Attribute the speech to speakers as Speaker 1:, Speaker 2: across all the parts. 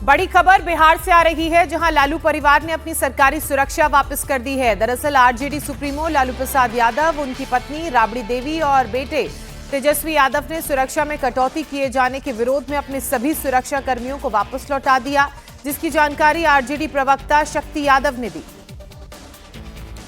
Speaker 1: बड़ी खबर बिहार से आ रही है, जहां लालू परिवार ने अपनी सरकारी सुरक्षा वापस कर दी है। दरअसल आरजेडी सुप्रीमो लालू प्रसाद यादव, उनकी पत्नी राबड़ी देवी और बेटे तेजस्वी यादव ने सुरक्षा में कटौती किए जाने के विरोध में अपने सभी सुरक्षा कर्मियों को वापस लौटा दिया, जिसकी जानकारी आरजेडी प्रवक्ता शक्ति यादव ने दी।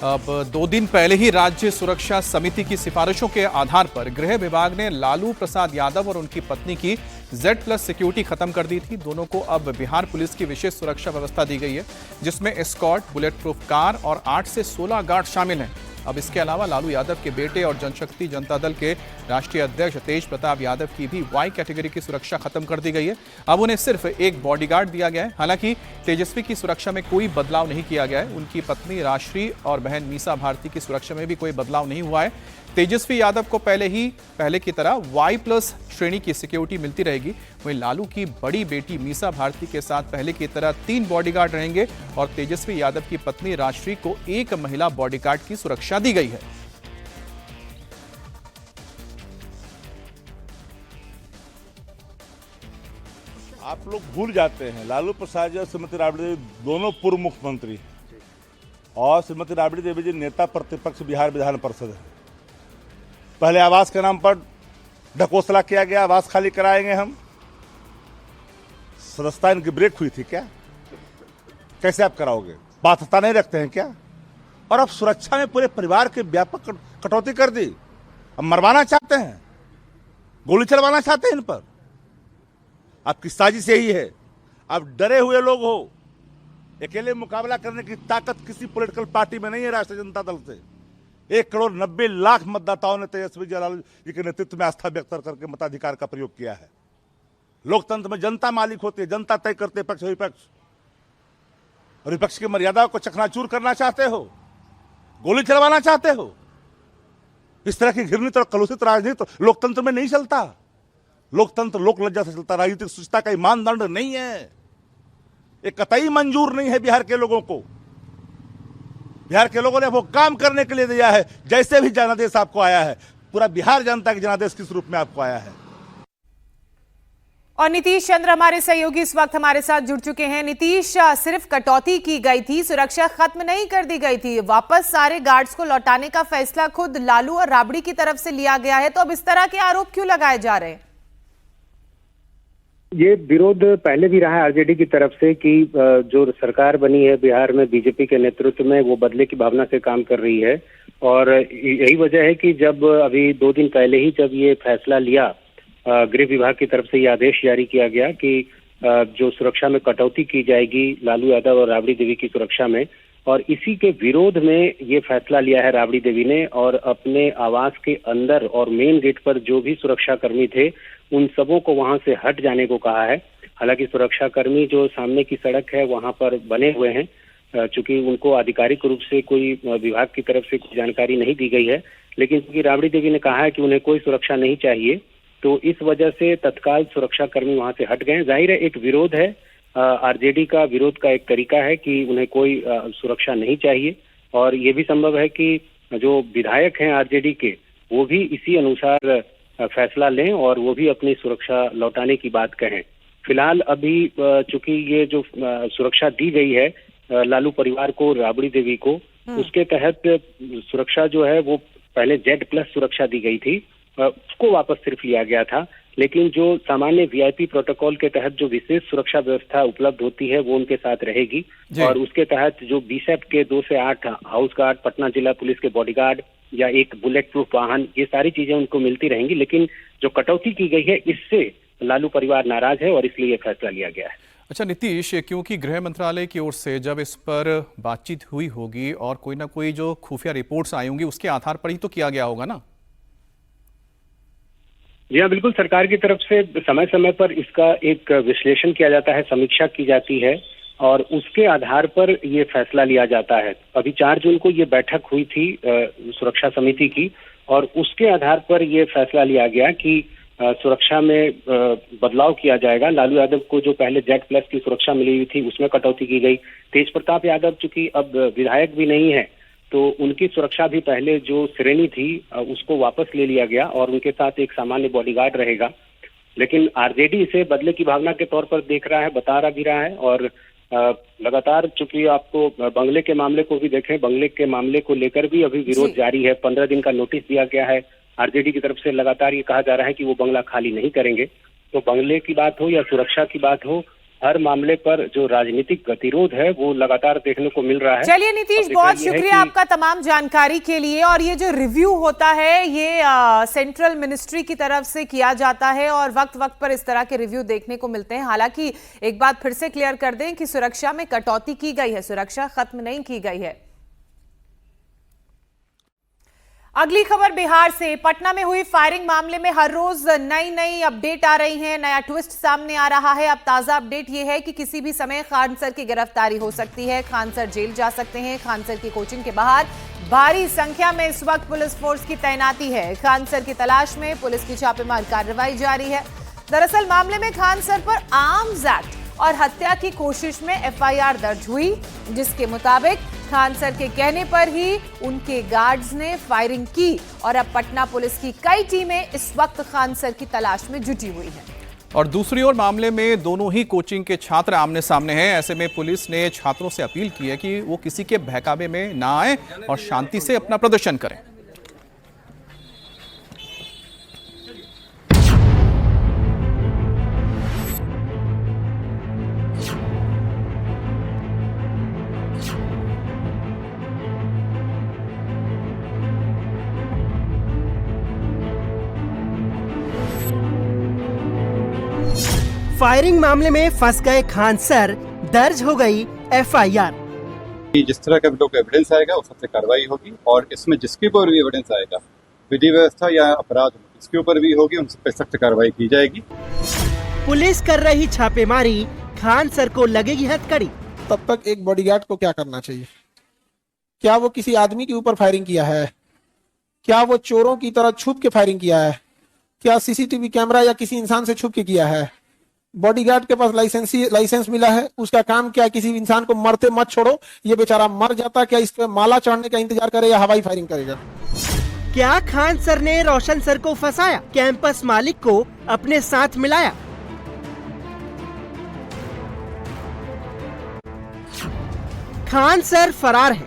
Speaker 2: अब 2 दिन पहले ही राज्य सुरक्षा समिति की सिफारिशों के आधार पर गृह विभाग ने लालू प्रसाद यादव और उनकी पत्नी की Z+ सिक्योरिटी खत्म कर दी थी। दोनों को अब बिहार पुलिस की विशेष सुरक्षा व्यवस्था दी गई है, जिसमें एस्कॉर्ट, बुलेट प्रूफ कार और 8 से 16 गार्ड शामिल हैं। अब इसके अलावा लालू यादव के बेटे और जनशक्ति जनता दल के राष्ट्रीय अध्यक्ष तेज प्रताप यादव की भी Y कैटेगरी की सुरक्षा खत्म कर दी गई है। अब उन्हें सिर्फ एक बॉडीगार्ड दिया गया है। हालांकि तेजस्वी की सुरक्षा में कोई बदलाव नहीं किया गया है। उनकी पत्नी राश्री और बहन मीसा भारती की सुरक्षा में भी कोई बदलाव नहीं हुआ है। तेजस्वी यादव को पहले की तरह Y+ श्रेणी की सिक्योरिटी मिलती रहेगी। वहीं लालू की बड़ी बेटी मीसा भारती के साथ पहले की तरह 3 बॉडीगार्ड रहेंगे और तेजस्वी यादव की पत्नी राश्री को एक महिला बॉडीगार्ड की सुरक्षा दी गई है।
Speaker 3: आप लोग भूल जाते हैं, लालू प्रसाद जी और श्रीमती राबड़ी देवी दोनों पूर्व मुख्यमंत्री हैं और श्रीमती राबड़ी देवी जी नेता प्रतिपक्ष बिहार विधान परिषद है। पहले आवास के नाम पर ढकोसला किया गया, आवास खाली कराएंगे हम। सदस्यता इनकी ब्रेक हुई थी क्या? कैसे आप कराओगे? बाध्यता नहीं रखते हैं क्या? और अब सुरक्षा में पूरे परिवार के व्यापक कटौती कर दी। अब मरवाना चाहते हैं, गोली चलवाना चाहते हैं इन पर। आपकी साजिश यही है। आप डरे हुए लोग हो। अकेले मुकाबला करने की ताकत किसी पॉलिटिकल पार्टी में नहीं है। राष्ट्रीय जनता दल से 1,90,00,000 मतदाताओं ने तेजस्वी जी के नेतृत्व में आस्था व्यक्त करके मताधिकार का प्रयोग किया है। लोकतंत्र में जनता मालिक होती है, जनता तय करते पक्ष विपक्ष। और विपक्ष की मर्यादा को चकनाचूर करना चाहते हो, गोली चलवाना चाहते हो। इस तरह की घृणित और कलुषित राजनीति लोकतंत्र में नहीं चलता। लोकतंत्र लोक लज्जा से चलता। राजनीतिक शुचिता का मानदंड नहीं है। ये कतई मंजूर नहीं है बिहार के लोगों को। बिहार के लोगों ने वो काम करने के लिए दिया है जैसे भी जनादेश आपको आया है। पूरा बिहार जनता के जनादेश किस रूप में आपको आया है।
Speaker 1: और नीतीश चंद्र हमारे सहयोगी इस वक्त हमारे साथ जुड़ चुके हैं। नीतीश, सिर्फ कटौती की गई थी, सुरक्षा खत्म नहीं कर दी गई थी। वापस सारे गार्ड्स को लौटाने का फैसला खुद लालू और राबड़ी की तरफ से लिया गया है, तो अब इस तरह के आरोप क्यों लगाए जा रहे हैं?
Speaker 4: ये विरोध पहले भी रहा है आरजेडी की तरफ से कि जो सरकार बनी है बिहार में बीजेपी के नेतृत्व में, वो बदले की भावना से काम कर रही है। और यही वजह है कि जब अभी 2 दिन पहले ही जब ये फैसला लिया, गृह विभाग की तरफ से ये आदेश जारी किया गया कि जो सुरक्षा में कटौती की जाएगी लालू यादव और राबड़ी देवी की सुरक्षा में, और इसी के विरोध में ये फैसला लिया है राबड़ी देवी ने। और अपने आवास के अंदर और मेन गेट पर जो भी सुरक्षा कर्मी थे उन सबों को वहां से हट जाने को कहा है। हालांकि सुरक्षा कर्मी जो सामने की सड़क है वहां पर बने हुए हैं, चूंकि उनको आधिकारिक रूप से कोई विभाग की तरफ से कोई जानकारी नहीं दी गई है, लेकिन क्योंकि राबड़ी देवी ने कहा है कि उन्हें कोई सुरक्षा नहीं चाहिए, तो इस वजह से तत्काल सुरक्षा कर्मी वहां से हट गए। जाहिर है एक विरोध है, आरजेडी का विरोध का एक तरीका है कि उन्हें कोई सुरक्षा नहीं चाहिए। और ये भी संभव है कि जो विधायक हैं आरजेडी के, वो भी इसी अनुसार फैसला लें और वो भी अपनी सुरक्षा लौटाने की बात कहें। फिलहाल अभी चूंकि ये जो सुरक्षा दी गई है लालू परिवार को, राबड़ी देवी को, उसके तहत सुरक्षा जो है वो पहले Z+ सुरक्षा दी गई थी, उसको वापस सिर्फ लिया गया था। लेकिन जो सामान्य VIP प्रोटोकॉल के तहत जो विशेष सुरक्षा व्यवस्था उपलब्ध होती है वो उनके साथ रहेगी। और उसके तहत जो BSEP के 2 से 8 हाउस गार्ड, पटना जिला पुलिस के बॉडीगार्ड या एक बुलेट प्रूफ वाहन, ये सारी चीजें उनको मिलती रहेंगी। लेकिन जो कटौती की गई है इससे लालू परिवार नाराज है और इसलिए फैसला लिया गया है।
Speaker 2: अच्छा नीतीश, क्योंकि गृह मंत्रालय की ओर से जब इस पर बातचीत हुई होगी और कोई ना कोई जो खुफिया रिपोर्ट्स आई होंगी उसके आधार पर ही तो किया गया होगा ना?
Speaker 4: जी हाँ, बिल्कुल। सरकार की तरफ से समय समय पर इसका एक विश्लेषण किया जाता है, समीक्षा की जाती है और उसके आधार पर ये फैसला लिया जाता है। अभी 4 जून को ये बैठक हुई थी सुरक्षा समिति की, और उसके आधार पर ये फैसला लिया गया कि सुरक्षा में बदलाव किया जाएगा। लालू यादव को जो पहले Z+ की सुरक्षा मिली हुई थी उसमें कटौती की गई। तेज प्रताप यादव चूंकि अब विधायक भी नहीं है, तो उनकी सुरक्षा भी पहले जो श्रेणी थी उसको वापस ले लिया गया और उनके साथ एक सामान्य बॉडीगार्ड रहेगा। लेकिन आरजेडी इसे बदले की भावना के तौर पर देख रहा है, बता रहा भी रहा है। और लगातार चूंकि आपको बंगले के मामले को भी देखें, बंगले के मामले को लेकर भी अभी विरोध जारी है। 15 दिन का नोटिस दिया गया है आरजेडी की तरफ से। लगातार ये कहा जा रहा है कि वो बंगला खाली नहीं करेंगे। तो बंगले की बात हो या सुरक्षा की बात हो, हर मामले पर जो राजनीतिक गतिरोध है वो लगातार देखने को मिल रहा है।
Speaker 1: चलिए नीतीश, बहुत शुक्रिया आपका तमाम जानकारी के लिए। और ये जो रिव्यू होता है ये सेंट्रल मिनिस्ट्री की तरफ से किया जाता है और वक्त वक्त पर इस तरह के रिव्यू देखने को मिलते हैं। हालांकि एक बात फिर से क्लियर कर दें कि सुरक्षा में कटौती की गई है, सुरक्षा खत्म नहीं की गई है। अगली खबर बिहार से। पटना में हुई फायरिंग मामले में हर रोज नई अपडेट आ रही है, नया ट्विस्ट सामने आ रहा है। अब ताजा अपडेट यह है कि किसी भी समय खान सर की गिरफ्तारी हो सकती है, खान सर जेल जा सकते हैं। खान सर की कोचिंग के बाहर भारी संख्या में इस वक्त पुलिस फोर्स की तैनाती है। खान सर की तलाश में पुलिस की छापेमार कार्रवाई जारी है। दरअसल मामले में खान सर पर आर्म्स एक्ट और हत्या की कोशिश में एफआईआर दर्ज हुई, जिसके मुताबिक खान सर के कहने पर ही उनके गार्ड्स ने फायरिंग की। और अब पटना पुलिस की कई टीमें इस वक्त खान सर की तलाश में जुटी हुई हैं।
Speaker 2: और दूसरी ओर मामले में दोनों ही कोचिंग के छात्र आमने सामने हैं। ऐसे में पुलिस ने छात्रों से अपील की है कि वो किसी के बहकावे में ना आए और शांति से अपना प्रदर्शन करें।
Speaker 5: फायरिंग मामले में फंस गए खान सर, दर्ज हो गई एफआईआर।
Speaker 6: जिस तरह का भी लोग एविडेंस आएगा उस सबसे कार्रवाई होगी और इसमें जिसके ऊपर भी एविडेंस आएगा, विधि व्यवस्था या अपराध इसके ऊपर भी होगी, उन सब पे सख्त कार्रवाई की जाएगी।
Speaker 5: पुलिस कर रही छापेमारी, खान सर को लगेगी हथकड़ी।
Speaker 7: तब तक एक बॉडीगार्ड को क्या करना चाहिए? क्या वो किसी आदमी के ऊपर फायरिंग किया है? क्या वो चोरों की तरह छुप के फायरिंग किया है? क्या सीसीटीवी कैमरा या किसी इंसान से छुप के किया है? बॉडीगार्ड के पास लाइसेंस मिला है, उसका काम क्या? किसी इंसान को मरते मत छोड़ो, ये बेचारा मर जाता, क्या इस पे माला चढ़ने का इंतजार करे या हवाई फायरिंग करेगा?
Speaker 5: क्या खान सर ने रोशन सर को फंसाया, कैंपस मालिक को अपने साथ मिलाया? खान सर फरार है,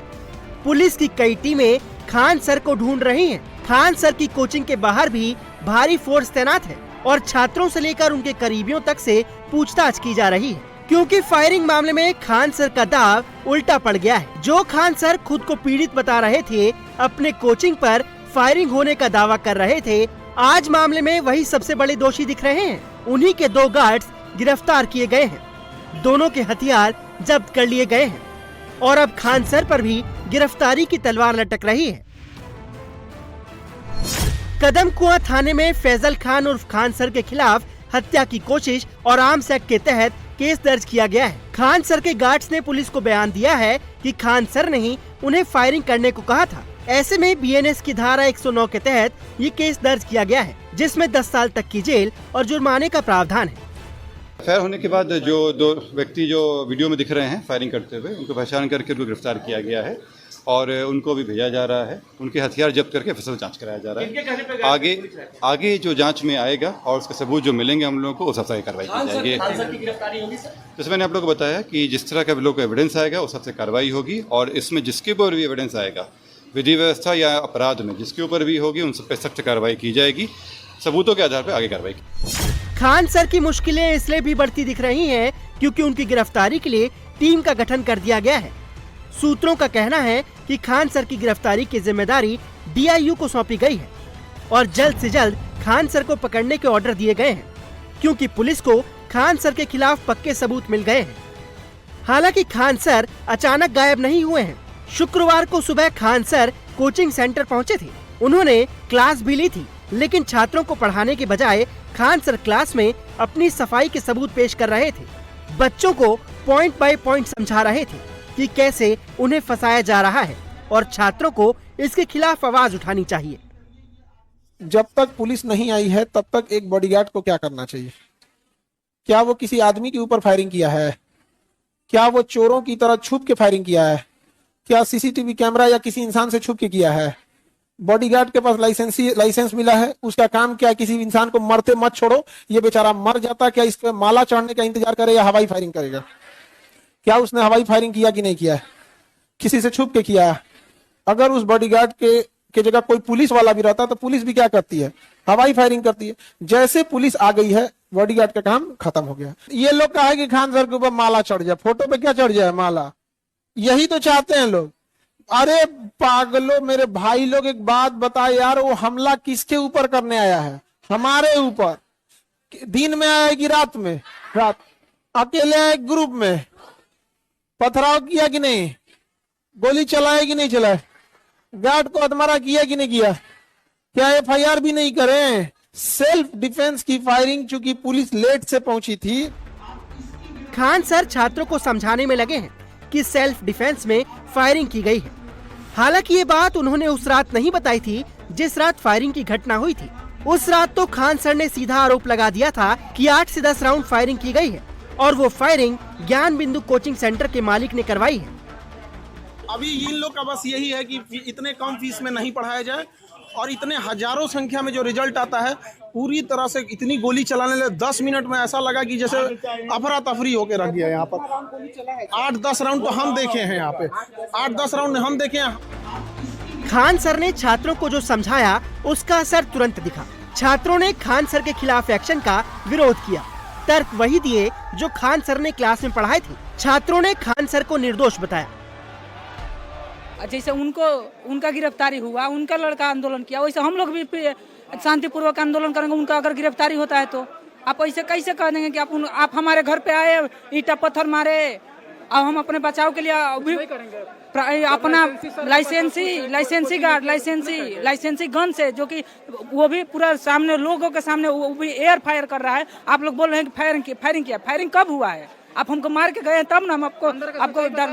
Speaker 5: पुलिस की कई टीमें खान सर को ढूंढ रही हैं। खान सर की कोचिंग के बाहर भी भारी फोर्स तैनात है और छात्रों से लेकर उनके करीबियों तक से पूछताछ की जा रही है, क्योंकि फायरिंग मामले में खान सर का दाव उल्टा पड़ गया है। जो खान सर खुद को पीड़ित बता रहे थे, अपने कोचिंग पर फायरिंग होने का दावा कर रहे थे, आज मामले में वही सबसे बड़े दोषी दिख रहे हैं। उन्हीं के 2 गार्ड्स गिरफ्तार किए गए हैं, दोनों के हथियार जब्त कर लिए गए हैं और अब खान सर पर भी गिरफ्तारी की तलवार लटक रही है। कदम कुआं थाने में फैजल खान उर्फ खान सर के खिलाफ हत्या की कोशिश और आर्म्स एक्ट के तहत केस दर्ज किया गया है। खान सर के गार्ड्स ने पुलिस को बयान दिया है कि खान सर ने ही उन्हें फायरिंग करने को कहा था। ऐसे में बीएनएस की धारा 109 के तहत ये केस दर्ज किया गया है, जिसमें 10 साल तक की जेल और जुर्माने का प्रावधान है।
Speaker 6: फायर होने के बाद जो 2 व्यक्ति जो वीडियो में दिख रहे हैं फायरिंग करते हुए, उनको पहचान करके उनको गिरफ्तार किया गया है और उनको भी भेजा जा रहा है। उनके हथियार जब्त करके फिर जांच कराया जा रहा है। आगे जो जांच में आएगा और उसके सबूत जो मिलेंगे हम लोगों को, उस सबसे कार्रवाई की जाएगी। जैसे मैंने आप लोगों को बताया कि जिस तरह का भी लोग एविडेंस आएगा उस सबसे कार्रवाई होगी और इसमें जिसके ऊपर भी एविडेंस आएगा, विधि व्यवस्था या अपराध में जिसके ऊपर भी होगी, उन सब पे सख्त कार्रवाई की जाएगी। सबूतों के आधार पर आगे कार्रवाई की।
Speaker 5: खान सर की मुश्किलें इसलिए भी बढ़ती दिख रही हैं क्योंकि उनकी गिरफ्तारी के लिए टीम का गठन कर दिया गया है। सूत्रों का कहना है कि खान सर की गिरफ्तारी की जिम्मेदारी डीआईयू को सौंपी गई है और जल्द से जल्द खान सर को पकड़ने के ऑर्डर दिए गए हैं, क्योंकि पुलिस को खान सर के खिलाफ पक्के सबूत मिल गए हैं। हालांकि खान सर अचानक गायब नहीं हुए हैं। शुक्रवार को सुबह खान सर कोचिंग सेंटर पहुंचे थे। उन्होंने क्लास भी ली थी, लेकिन छात्रों को पढ़ाने के बजाय खान सर क्लास में अपनी सफाई के सबूत पेश कर रहे थे। बच्चों को पॉइंट बाय पॉइंट समझा रहे थे कि कैसे उन्हें फंसाया जा रहा है और छात्रों को इसके खिलाफ आवाज उठानी चाहिए।
Speaker 7: जब तक पुलिस नहीं आई है तब तक एक बॉडीगार्ड को क्या करना चाहिए? क्या वो किसी आदमी के ऊपर फायरिंग किया है? क्या वो चोरों की तरह छुप के फायरिंग किया है? क्या सीसीटीवी कैमरा या किसी इंसान से छुप के किया है? बॉडीगार्ड के पास लाइसेंस मिला है, उसका काम क्या, किसी इंसान को मरते मत छोड़ो, ये बेचारा मर जाता, क्या इस पे माला चढ़ने का इंतजार करे या हवाई फायरिंग करेगा? क्या उसने हवाई फायरिंग किया कि नहीं किया है? किसी से छुप के किया है? अगर उस बॉडीगार्ड के जगह कोई पुलिस वाला भी रहता तो पुलिस भी क्या करती है? हवाई फायरिंग करती है। जैसे पुलिस आ गई है, बॉडीगार्ड का काम खत्म हो गया। ये लोग कहा है कि खान सर के ऊपर माला चढ़ जाए, फोटो पे क्या चढ़ जाए? माला। यही तो चाहते हैं लोग। अरे पागलों, मेरे भाई लोग, एक बात बताए यार, वो हमला किसके ऊपर करने आया है? हमारे ऊपर। दिन में आया कि रात में? रात। अकेले आए, ग्रुप में पथराव किया कि नहीं? गोली चलाए कि नहीं चलाए? गार्ड को हथमारा किया कि नहीं किया? क्या एफआईआर भी नहीं करें? सेल्फ डिफेंस की फायरिंग, चूंकि पुलिस लेट से पहुंची थी।
Speaker 5: खान सर छात्रों को समझाने में लगे हैं कि सेल्फ डिफेंस में फायरिंग की गई है। हालांकि ये बात उन्होंने उस रात नहीं बताई थी जिस रात फायरिंग की घटना हुई थी। उस रात तो खान सर ने सीधा आरोप लगा दिया था कि 8 से 10 राउंड फायरिंग की गई है और वो फायरिंग ज्ञान बिंदु कोचिंग सेंटर के मालिक ने करवाई है।
Speaker 8: अभी इन लोग का बस यही है कि इतने कम फीस में नहीं पढ़ाया जाए और इतने हजारों संख्या में जो रिजल्ट आता है, पूरी तरह से इतनी गोली चलाने लगे। 10 मिनट में ऐसा लगा कि जैसे अफरा तफरी होके रख गया। यहाँ पर 8-10 राउंड तो हम देखे हैं, यहाँ पे 8-10 राउंड हम देखे हैं।
Speaker 5: खान सर ने छात्रों को जो समझाया उसका असर तुरंत दिखा। छात्रों ने खान सर के खिलाफ एक्शन का विरोध किया। तर्क वही दिए जो खान सर ने क्लास में पढ़ाए थे। छात्रों ने खान सर को निर्दोष बताया।
Speaker 9: जैसे उनका गिरफ्तारी हुआ, उनका लड़का आंदोलन किया, वैसे हम लोग भी शांतिपूर्वक आंदोलन करेंगे। उनका अगर गिरफ्तारी होता है तो आप ऐसे कैसे कह देंगे कि आप हमारे घर पे आए, ईंटा पत्थर मारे, अब हम अपने बचाव के लिए अभी अपना लाइसेंसी गन से, जो कि वो भी पूरा सामने लोगों के सामने वो भी एयर फायर कर रहा है। आप लोग बोल रहे हैं कि फायरिंग किया। फायरिंग कब हुआ है? आप हमको मार के गए तब ना हम आपको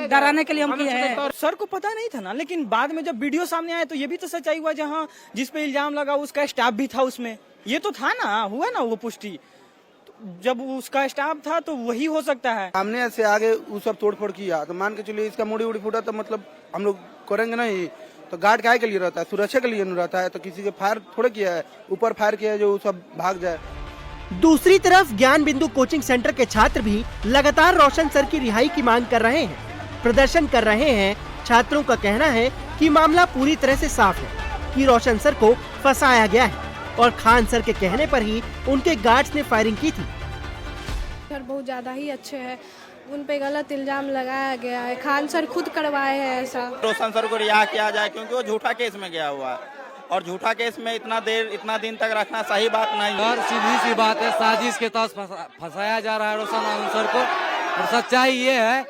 Speaker 9: डराने के लिए हम किए हैं।
Speaker 10: सर को पता नहीं था ना, लेकिन बाद में जब वीडियो सामने आया तो ये भी तो सच्चाई हुआ, जहाँ जिस पे इल्जाम लगा उसका स्टाफ भी था उसमें। ये तो था ना, हुआ ना वो पुष्टि। जब उसका स्टाफ था तो वही हो सकता है।
Speaker 11: सामने से आगे वो सब तोड़फोड़ किया तो मान के चलिए इसका मुड़ी उड़ी फूटा तो मतलब हम लोग करेंगे नहीं। तो गार्ड काहे के लिए रहता है? सुरक्षा के लिए नहीं रहता है। तो किसी के फायर थोड़े किया है, ऊपर फायर किया है जो सब भाग जाए।
Speaker 5: दूसरी तरफ ज्ञान बिंदु कोचिंग सेंटर के छात्र भी लगातार रोशन सर की रिहाई की मांग कर रहे हैं, प्रदर्शन कर रहे हैं। छात्रों का कहना है कि मामला पूरी तरह से साफ है कि रोशन सर को फंसाया गया है और खान सर के कहने पर ही उनके गार्ड्स ने फायरिंग की थी।
Speaker 12: सर बहुत ज्यादा ही अच्छे हैं, उन पे गलत इल्जाम लगाया गया है। खान सर खुद करवाए हैं ऐसा।
Speaker 13: रोशन सर को रिहा किया जाए क्योंकि वो झूठा केस में गया हुआ है और झूठा केस में इतना दिन तक रखना सही बात नहीं है।
Speaker 14: और सीधी सी बात है, साजिश के तहत फंसाया जा रहा है रोशन सर को। और सच्चाई ये है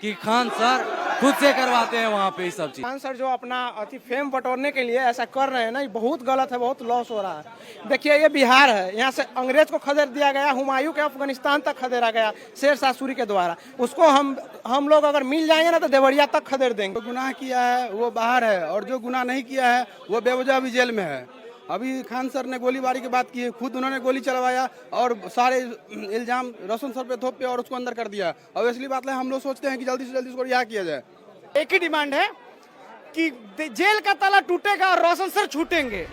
Speaker 14: कि खान सर खुद से करवाते हैं वहाँ पे ये सब चीज।
Speaker 8: खान सर जो अपना फेम बटोरने के लिए ऐसा कर रहे हैं ना, ये बहुत गलत है, बहुत लॉस हो रहा है। देखिए ये बिहार है, यहाँ से अंग्रेज को खदेड़ दिया गया, हुमायूं के अफगानिस्तान तक खदेड़ा गया शेर शाह सूरी के द्वारा। उसको हम लोग अगर मिल जाएंगे ना तो देवरिया तक खदेड़ देंगे।
Speaker 11: जो गुनाह किया है वो बाहर है और जो गुनाह नहीं किया है वो बेवजह भी जेल में है। अभी खान सर ने गोलीबारी की बात की है, खुद उन्होंने गोली चलवाया और सारे इल्जाम रोशन सर पे थोपे और उसको अंदर कर दिया। और इसलिए बात है, हम लोग सोचते हैं कि जल्दी से जल्दी उसको रिहा किया जाए।
Speaker 8: एक ही डिमांड है कि जेल का ताला टूटेगा और रोशन सर छूटेंगे।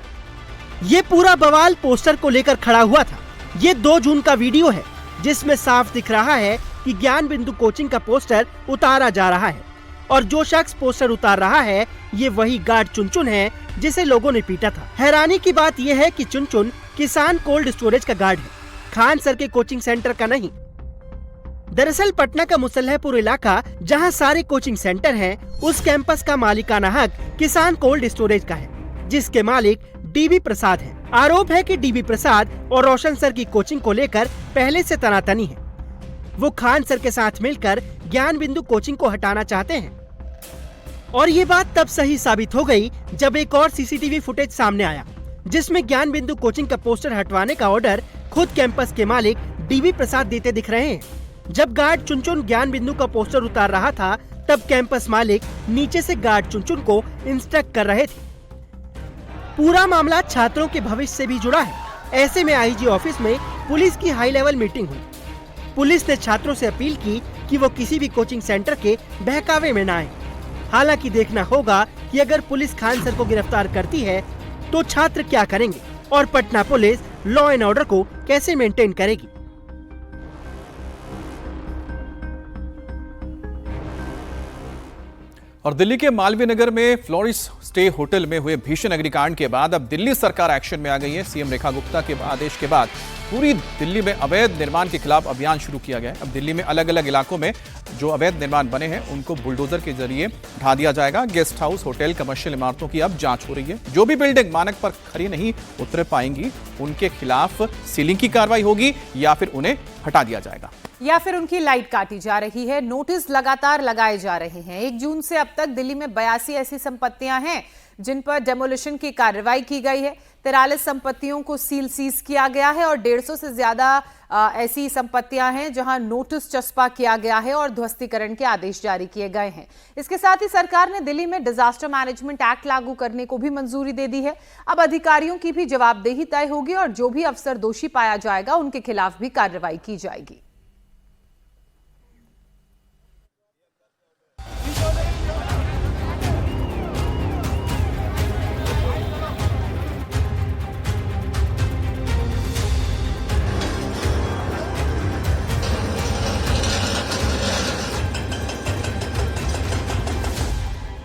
Speaker 5: ये पूरा बवाल पोस्टर को लेकर खड़ा हुआ था। ये 2 जून का वीडियो है जिसमें साफ दिख रहा है कि ज्ञान बिंदु कोचिंग का पोस्टर उतारा जा रहा है और जो शख्स पोस्टर उतार रहा है ये वही गार्ड चुनचुन है जिसे लोगों ने पीटा था। हैरानी की बात यह है कि चुनचुन किसान कोल्ड स्टोरेज का गार्ड है, खान सर के कोचिंग सेंटर का नहीं। दरअसल पटना का मुसल्लहपुर इलाका जहां सारे कोचिंग सेंटर हैं, उस कैंपस का मालिकाना हक किसान कोल्ड स्टोरेज का है, जिसके मालिक डीबी प्रसाद हैं। आरोप है कि डीबी प्रसाद और रोशन सर की कोचिंग को लेकर पहले से तनातनी है। वो खान सर के साथ मिलकर ज्ञान बिंदु कोचिंग को हटाना चाहते हैं। और ये बात तब सही साबित हो गई जब एक और सीसीटीवी फुटेज सामने आया जिसमें ज्ञान बिंदु कोचिंग का पोस्टर हटवाने का ऑर्डर खुद कैंपस के मालिक डीबी प्रसाद देते दिख रहे हैं। जब गार्ड चुनचुन ज्ञान बिंदु का पोस्टर उतार रहा था तब कैंपस मालिक नीचे से गार्ड चुनचुन को इंस्ट्रक्ट कर रहे थे। पूरा मामला छात्रों के भविष्य से भी जुड़ा है। ऐसे में आईजी ऑफिस में पुलिस की हाई लेवल मीटिंग हुई। पुलिस ने छात्रों से अपील की कि वो किसी भी कोचिंग सेंटर के बहकावे में न आए। हालांकि देखना होगा कि अगर पुलिस खान सर को गिरफ्तार करती है तो छात्र क्या करेंगे और Patna police law and order को कैसे मेंटेन करेगी?
Speaker 2: और दिल्ली के मालवीय नगर में फ्लोरिस स्टे होटल में हुए भीषण अग्निकांड के बाद अब दिल्ली सरकार एक्शन में आ गई है। सीएम रेखा गुप्ता के आदेश के बाद पूरी दिल्ली में अवैध निर्माण के खिलाफ अभियान शुरू किया गया है। अब दिल्ली में अलग अलग इलाकों में जो अवैध निर्माण बने हैं उनको बुलडोजर के जरिए ढा दिया जाएगा। गेस्ट हाउस, होटल, कमर्शियल इमारतों की अब जांच हो रही है। जो भी बिल्डिंग मानक पर खड़ी नहीं उतर पाएंगी उनके खिलाफ सीलिंग की कार्रवाई होगी या फिर उन्हें हटा दिया जाएगा,
Speaker 1: या फिर उनकी लाइट काटी जा रही है। नोटिस लगातार लगाए जा रहे हैं। 1 जून से अब तक दिल्ली में 82 ऐसी संपत्तियां हैं जिन पर डेमोलिशन की कार्रवाई की गई है। 43 संपत्तियों को सीज किया गया है और 150 से ज्यादा ऐसी संपत्तियां हैं जहां नोटिस चस्पा किया गया है और ध्वस्तीकरण के आदेश जारी किए गए हैं। इसके साथ ही सरकार ने दिल्ली में डिजास्टर मैनेजमेंट एक्ट लागू करने को भी मंजूरी दे दी है। अब अधिकारियों की भी जवाबदेही तय होगी और जो भी अफसर दोषी पाया जाएगा उनके खिलाफ भी कार्रवाई की जाएगी।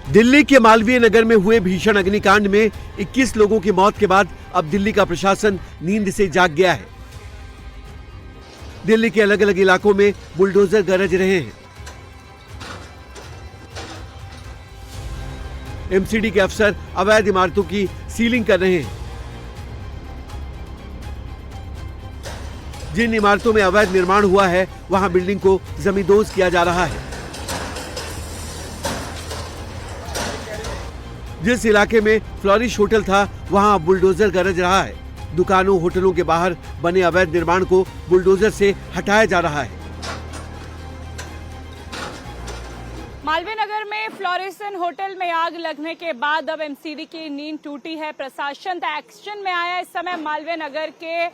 Speaker 15: दिल्ली के मालवीय नगर में हुए भीषण अग्निकांड में 21 लोगों की मौत के बाद अब दिल्ली का प्रशासन नींद से जाग गया है। दिल्ली के अलग अलग इलाकों में बुलडोजर गरज रहे हैं। एमसीडी के अफसर अवैध इमारतों की सीलिंग कर रहे हैं। जिन इमारतों में अवैध निर्माण हुआ है वहां बिल्डिंग को जमींदोज किया जा रहा है। जिस इलाके में फ्लोरिश होटल था वहां बुलडोजर गरज रहा है। दुकानों, होटलों के बाहर बने अवैध निर्माण को बुलडोजर से हटाया जा रहा है।
Speaker 16: मालवीय नगर में फ्लोरिसन होटल में आग लगने के बाद अब एमसीडी की नींद टूटी है। प्रशासन एक्शन में आया। इस समय मालवीय नगर के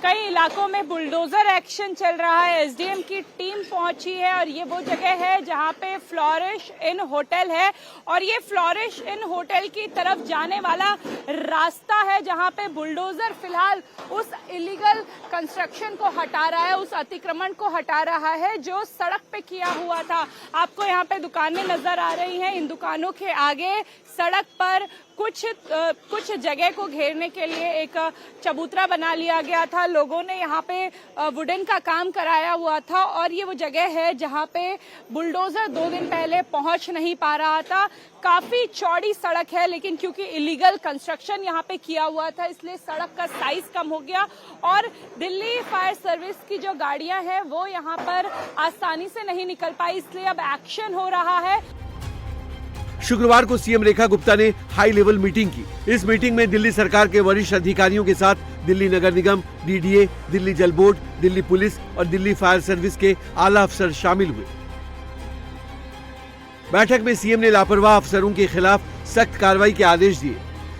Speaker 16: कई इलाकों में बुलडोजर एक्शन चल रहा है। एसडीएम की टीम पहुंची है और ये वो जगह है जहां पे फ्लोरिश इन होटल है और ये फ्लोरिश इन होटल की तरफ जाने वाला रास्ता है जहां पे बुलडोजर फिलहाल उस इलीगल कंस्ट्रक्शन को हटा रहा है, उस अतिक्रमण को हटा रहा है जो सड़क पे किया हुआ था। आपको यहाँ पे दुकानें नजर आ रही हैं। इन दुकानों के आगे सड़क पर कुछ जगह को घेरने के लिए एक चबूतरा बना लिया गया था। लोगों ने यहाँ पे वुडन का काम कराया हुआ था और ये वो जगह है जहाँ पे बुलडोजर 2 दिन पहले पहुंच नहीं पा रहा था। काफी चौड़ी सड़क है लेकिन क्योंकि इलीगल कंस्ट्रक्शन यहाँ पे किया हुआ था इसलिए सड़क का साइज कम हो गया और दिल्ली फायर सर्विस की जो गाड़ियां हैं वो यहाँ पर आसानी से नहीं निकल पाई, इसलिए अब एक्शन हो रहा है।
Speaker 15: शुक्रवार को सीएम रेखा गुप्ता ने हाई लेवल मीटिंग की। इस मीटिंग में दिल्ली सरकार के वरिष्ठ अधिकारियों के साथ दिल्ली नगर निगम, डीडीए, दिल्ली जल बोर्ड, दिल्ली पुलिस और दिल्ली फायर सर्विस के आला अफसर शामिल हुए। बैठक में सीएम ने लापरवाह अफसरों के खिलाफ सख्त कार्रवाई के आदेश दिए।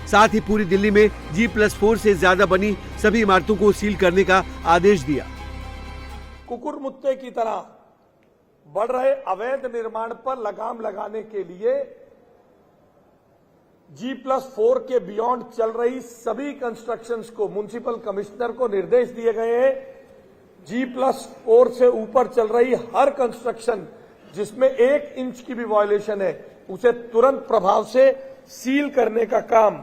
Speaker 15: साथ ही पूरी दिल्ली में G+4 से ज्यादा बनी सभी इमारतों को सील करने का आदेश दिया।
Speaker 17: कुकुर मुत्ते की तरह बढ़ रहे अवैध निर्माण पर लगाम लगाने के लिए G+4 के बियॉन्ड चल रही सभी कंस्ट्रक्शंस को म्युनिसिपल कमिश्नर को निर्देश दिए गए हैं। G+4 से ऊपर चल रही हर कंस्ट्रक्शन जिसमें 1 इंच की भी वायलेशन है उसे तुरंत प्रभाव से सील करने का काम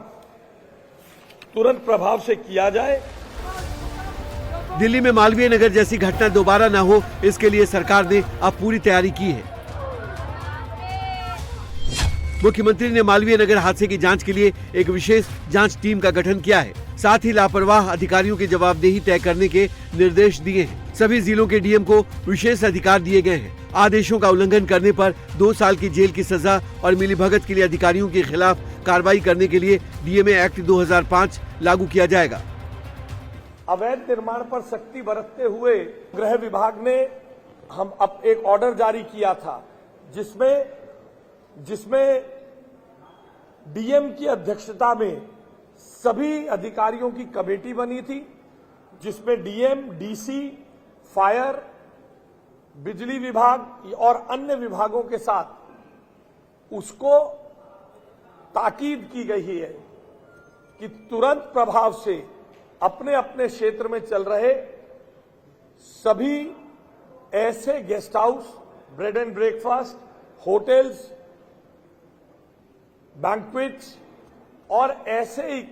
Speaker 17: तुरंत प्रभाव से किया जाए।
Speaker 15: दिल्ली में मालवीय नगर जैसी घटना दोबारा न हो इसके लिए सरकार ने अब पूरी तैयारी की है। मुख्यमंत्री ने मालवीय नगर हादसे की जांच के लिए एक विशेष जांच टीम का गठन किया है। साथ ही लापरवाह अधिकारियों की जवाबदेही तय करने के निर्देश दिए हैं। सभी जिलों के डीएम को विशेष अधिकार दिए गए हैं। आदेशों का उल्लंघन करने पर 2 साल की जेल की सजा और मिलीभगत के लिए अधिकारियों के खिलाफ कार्रवाई करने के लिए डीएमए एक्ट 2005 लागू किया जाएगा।
Speaker 17: अवैध निर्माण पर सख्ती बरतते हुए गृह विभाग ने हम अब एक ऑर्डर जारी किया था जिसमें डीएम की अध्यक्षता में सभी अधिकारियों की कमेटी बनी थी जिसमें डीएम, डीसी, फायर, बिजली विभाग और अन्य विभागों के साथ उसको ताकीद की गई है कि तुरंत प्रभाव से अपने अपने क्षेत्र में चल रहे सभी ऐसे guest house, bread and breakfast, hotels, banquets और ऐसे ही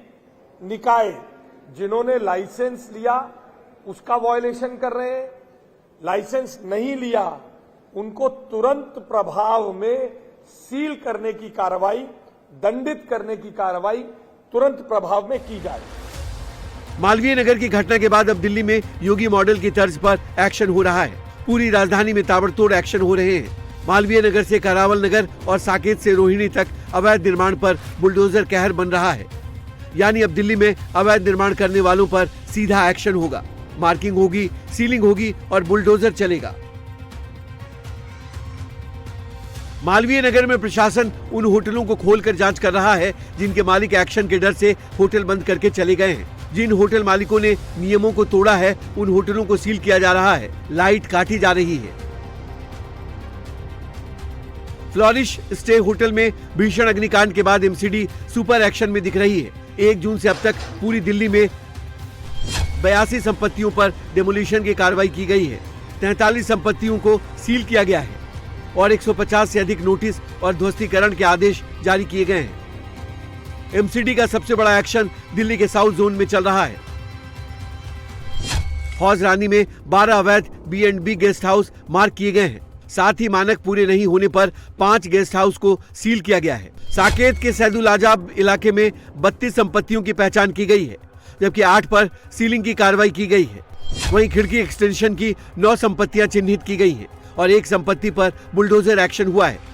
Speaker 17: निकाय जिन्होंने लाइसेंस लिया उसका वायलेशन कर रहे हैं, लाइसेंस नहीं लिया उनको तुरंत प्रभाव में सील करने की कार्रवाई, दंडित करने की कार्रवाई तुरंत प्रभाव में की जाए।
Speaker 15: मालवीय नगर की घटना के बाद अब दिल्ली में योगी मॉडल की तर्ज पर एक्शन हो रहा है। पूरी राजधानी में ताबड़तोड़ एक्शन हो रहे हैं। मालवीय नगर से करावल नगर और साकेत से रोहिणी तक अवैध निर्माण पर बुलडोजर कहर बन रहा है। यानी अब दिल्ली में अवैध निर्माण करने वालों पर सीधा एक्शन होगा। मार्किंग होगी, सीलिंग होगी और बुलडोजर चलेगा। मालवीय नगर में प्रशासन उन होटलों को खोलकर जांच कर रहा है जिनके मालिक एक्शन के डर से होटल बंद करके चले गए हैं। जिन होटल मालिकों ने नियमों को तोड़ा है उन होटलों को सील किया जा रहा है, लाइट काटी जा रही है। फ्लोरिश स्टे होटल में भीषण अग्निकांड के बाद एमसीडी सुपर एक्शन में दिख रही है। 1 जून से अब तक पूरी दिल्ली में 82 संपत्तियों पर डेमोलिशन की कार्रवाई की गई है। 43 संपत्तियों को सील किया गया है और 150 से अधिक नोटिस और ध्वस्तीकरण के आदेश जारी किए गए हैं। एमसीडी का सबसे बड़ा एक्शन दिल्ली के साउथ जोन में चल रहा है। हौज रानी में 12 अवैध B&B गेस्ट हाउस मार्क किए गए हैं। साथ ही मानक पूरे नहीं होने पर 5 गेस्ट हाउस को सील किया गया है। साकेत के सैदुल आजाब इलाके में 32 संपत्तियों की पहचान की गई है, जबकि 8 पर सीलिंग की कार्रवाई की गई है। वहीं खिड़की एक्सटेंशन की 9 संपत्तियां चिन्हित की गई हैं और 1 संपत्ति पर बुलडोजर एक्शन हुआ है।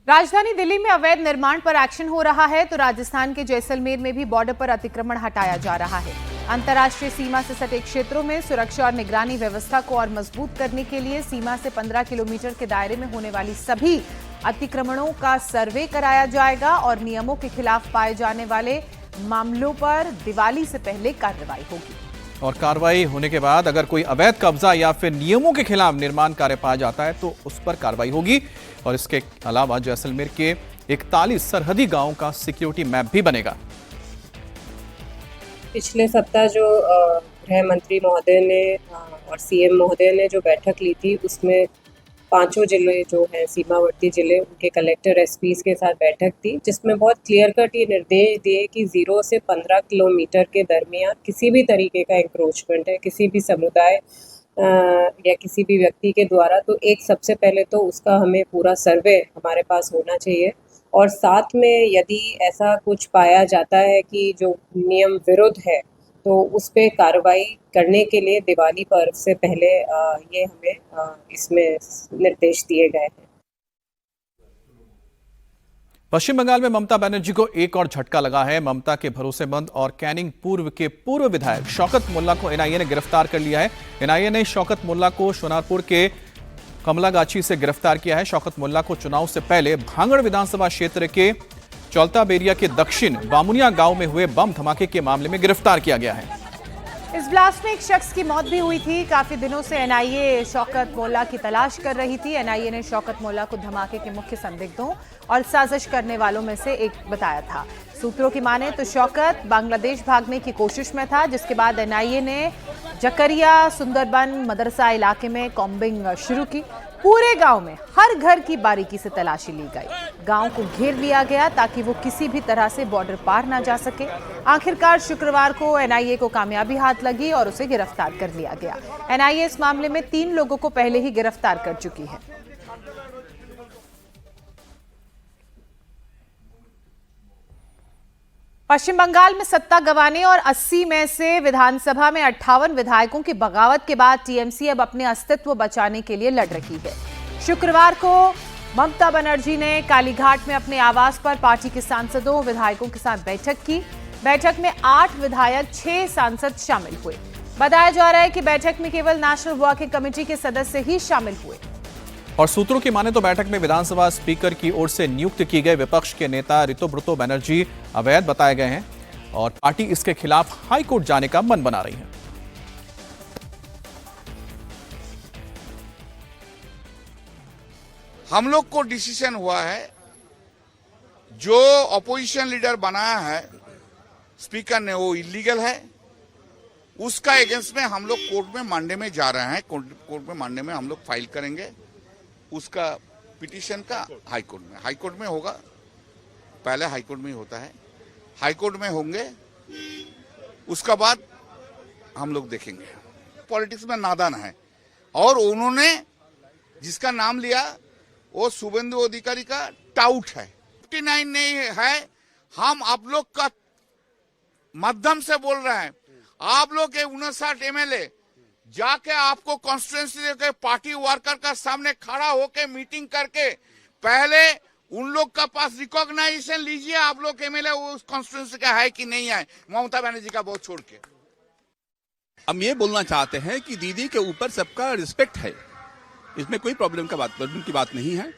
Speaker 1: राजधानी दिल्ली में अवैध निर्माण पर एक्शन हो रहा है तो राजस्थान के जैसलमेर में भी बॉर्डर पर अतिक्रमण हटाया जा रहा है। अंतर्राष्ट्रीय सीमा से सटे क्षेत्रों में सुरक्षा और निगरानी व्यवस्था को और मजबूत करने के लिए सीमा से 15 किलोमीटर के दायरे में होने वाली सभी अतिक्रमणों का सर्वे कराया जाएगा और नियमों के खिलाफ पाए जाने वाले मामलों पर दिवाली से पहले कार्रवाई होगी।
Speaker 2: और कार्रवाई होने के बाद अगर कोई अवैध कब्जा या फिर नियमों के खिलाफ निर्माण कार्य पाया जाता है तो उस पर कार्रवाई होगी। और इसके अलावा जैसलमेर के 41 सरहदी गांवों का सिक्योरिटी मैप भी बनेगा।
Speaker 18: पिछले सप्ताह जो गृह मंत्री महोदय ने और सीएम महोदय ने जो बैठक ली थी उसमें 5 जिले जो हैं सीमावर्ती जिले उनके कलेक्टर एसपीज के साथ बैठक थी, जिसमें बहुत क्लियर कट ये निर्देश दिए कि 0 से 15 किलोमीटर के दरमियान किसी भी तरीके का इंक्रोचमेंट है किसी भी समुदाय या किसी भी व्यक्ति के द्वारा, तो एक सबसे पहले तो उसका हमें पूरा सर्वे हमारे पास होना चाहिए और साथ में यदि ऐसा कुछ पाया जाता है कि जो नियम विरुद्ध है तो उस पे कार्रवाई करने के लिए दिवाली पर्व से पहले ये हमें इसमें निर्देश दिए गए हैं।
Speaker 2: पश्चिम बंगाल में ममता बनर्जी को एक और झटका लगा है। ममता के भरोसेमंद और कैनिंग पूर्व के पूर्व विधायक शौकत मुल्ला को एनआईए ने गिरफ्तार कर लिया है। एनआईए ने शौकत मुल्ला को सोनारपुर के कमलागाछी से गिरफ्तार किया है। शौकत मुल्ला को चुनाव से पहले भांगड़ विधानसभा क्षेत्र के चौलता बेरिया के दक्षिण बामुनिया गांव में हुए बम धमाके के मामले में गिरफ्तार किया गया है।
Speaker 1: इस ब्लास्ट में एक शख्स की मौत भी हुई थी। काफी दिनों से एनआईए शौकत मोल्ला की तलाश कर रही थी। एनआईए ने शौकत मोल्ला को धमाके के मुख्य संदिग्धों और साजिश करने वालों में से एक बताया था। सूत्रों की माने तो शौकत बांग्लादेश भागने की कोशिश में था, जिसके बाद एनआईए ने जकरिया सुंदरबन मदरसा इलाके में कॉम्बिंग शुरू की। पूरे गांव में हर घर की बारीकी से तलाशी ली गई। गांव को घेर लिया गया ताकि वो किसी भी तरह से बॉर्डर पार ना जा सके। आखिरकार शुक्रवार को एनआईए को कामयाबी हाथ लगी और उसे गिरफ्तार कर लिया गया। एनआईए इस मामले में 3 लोगों को पहले ही गिरफ्तार कर चुकी है। पश्चिम बंगाल में सत्ता गंवाने और 80 में से विधानसभा में 58 विधायकों की बगावत के बाद टीएमसी अब अपने अस्तित्व बचाने के लिए लड़ रही है। शुक्रवार को ममता बनर्जी ने कालीघाट में अपने आवास पर पार्टी के सांसदों विधायकों के साथ बैठक की। बैठक में 8 विधायक 6 सांसद शामिल हुए। बताया जा रहा है कि बैठक में केवल नेशनल वर्किंग कमेटी के सदस्य ही शामिल हुए।
Speaker 2: और सूत्रों की माने तो बैठक में विधानसभा स्पीकर की ओर से नियुक्त की गए विपक्ष के नेता ऋतुब्रतो बनर्जी अवैध बताए गए हैं और पार्टी इसके खिलाफ हाई कोर्ट जाने का मन बना रही है।
Speaker 19: हम लोग को डिसीजन हुआ है
Speaker 3: जो अपोजिशन लीडर बनाया है स्पीकर ने, वो इलीगल है। उसका अगेंस्ट में हम लोग कोर्ट में मानने में जा रहे हैं। कोर्ट में मानने में हम लोग फाइल करेंगे उसका पिटीशन का हाई कोर्ट में होगा। पहले हाई कोर्ट में ही होता है, हाई कोर्ट में होंगे, उसका बाद हम लोग देखेंगे। पॉलिटिक्स में नादान है और उन्होंने जिसका नाम लिया वो शुभेंदु अधिकारी का टाउट है। 59 नहीं है, हम आप लोग का माध्यम से बोल रहे हैं। आप लोग के 59 एमएलए जाके आपको कॉन्स्टिट्यूएंसी के पार्टी वर्कर का सामने खड़ा होके मीटिंग करके पहले उन लोग का पास रिकॉग्नाइजेशन लीजिए। आप लोग एमएलए उस कॉन्स्टिट्यूएंसी का है कि नहीं है, ममता बनर्जी का बहुत छोड़ के।
Speaker 19: हम ये बोलना चाहते हैं कि दीदी के ऊपर सबका रिस्पेक्ट है, इसमें कोई प्रॉब्लम की बात नहीं है।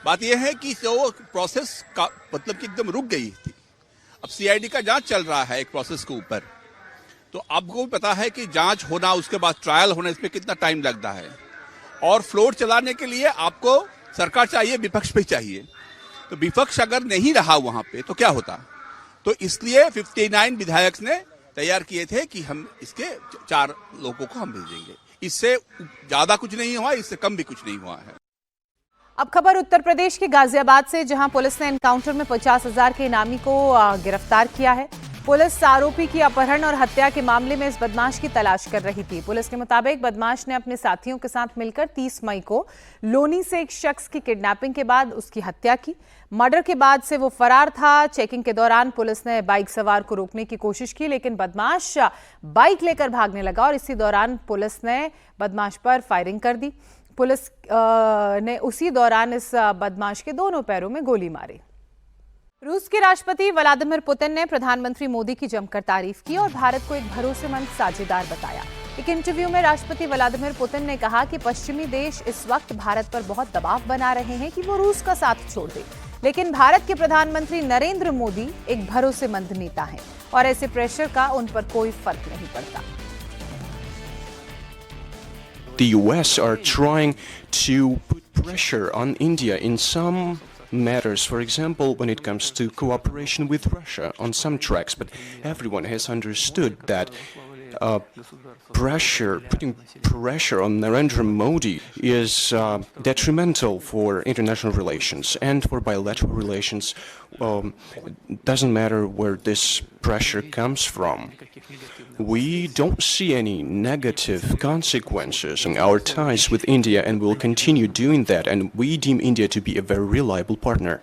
Speaker 19: बात यह है कि जो प्रोसेस का मतलब कि एकदम रुक गई थी। अब सीआईडी का जांच चल रहा है एक प्रोसेस के ऊपर, तो आपको पता है कि जांच होना, उसके बाद ट्रायल होना, इसमें कितना टाइम लगता है। और फ्लोट चलाने के लिए आपको सरकार चाहिए, विपक्ष भी चाहिए। तो विपक्ष अगर नहीं रहा वहां पे तो क्या होता। तो इसलिए 59 विधायक ने तैयार किए थे कि हम इसके 4 लोगों को हम भेजेंगे। इससे ज्यादा कुछ नहीं हुआ, इससे कम भी कुछ नहीं हुआ है।
Speaker 1: अब खबर उत्तर प्रदेश के गाजियाबाद से, जहां पुलिस ने एनकाउंटर में 50,000 के इनामी को गिरफ्तार किया है। पुलिस आरोपी की अपहरण और हत्या के मामले में इस बदमाश की तलाश कर रही थी। पुलिस के मुताबिक बदमाश ने अपने साथियों के साथ मिलकर 30 मई को लोनी से एक शख्स की किडनैपिंग के बाद उसकी हत्या की। मर्डर के बाद से वो फरार था। चेकिंग के दौरान पुलिस ने बाइक सवार को रोकने की कोशिश की, लेकिन बदमाश बाइक लेकर भागने लगा और इसी दौरान पुलिस ने बदमाश पर फायरिंग कर दी। पुलिस ने उसी दौरान इस बदमाश के दोनों पैरों में गोली मारी। रूस के राष्ट्रपति व्लादिमीर पुतिन ने प्रधानमंत्री मोदी की जमकर तारीफ की और भारत को एक भरोसेमंद साझेदार बताया। एक इंटरव्यू में राष्ट्रपति व्लादिमीर पुतिन ने कहा कि पश्चिमी देश इस वक्त भारत पर बहुत दबाव बना रहे हैं कि वो रूस का साथ छोड़ दे, लेकिन भारत के प्रधानमंत्री नरेंद्र मोदी एक भरोसेमंद नेता हैं और ऐसे प्रेशर का उन पर कोई फर्क नहीं पड़ता।
Speaker 20: The US are trying to put pressure on India in some matters, for example, when it comes to cooperation with Russia on some tracks, but everyone has understood that putting pressure on Narendra Modi is detrimental for international relations and for bilateral relations. Doesn't matter where this pressure comes from. We don't see any negative consequences in our ties with India and will continue doing that, and we deem India to be a very reliable partner.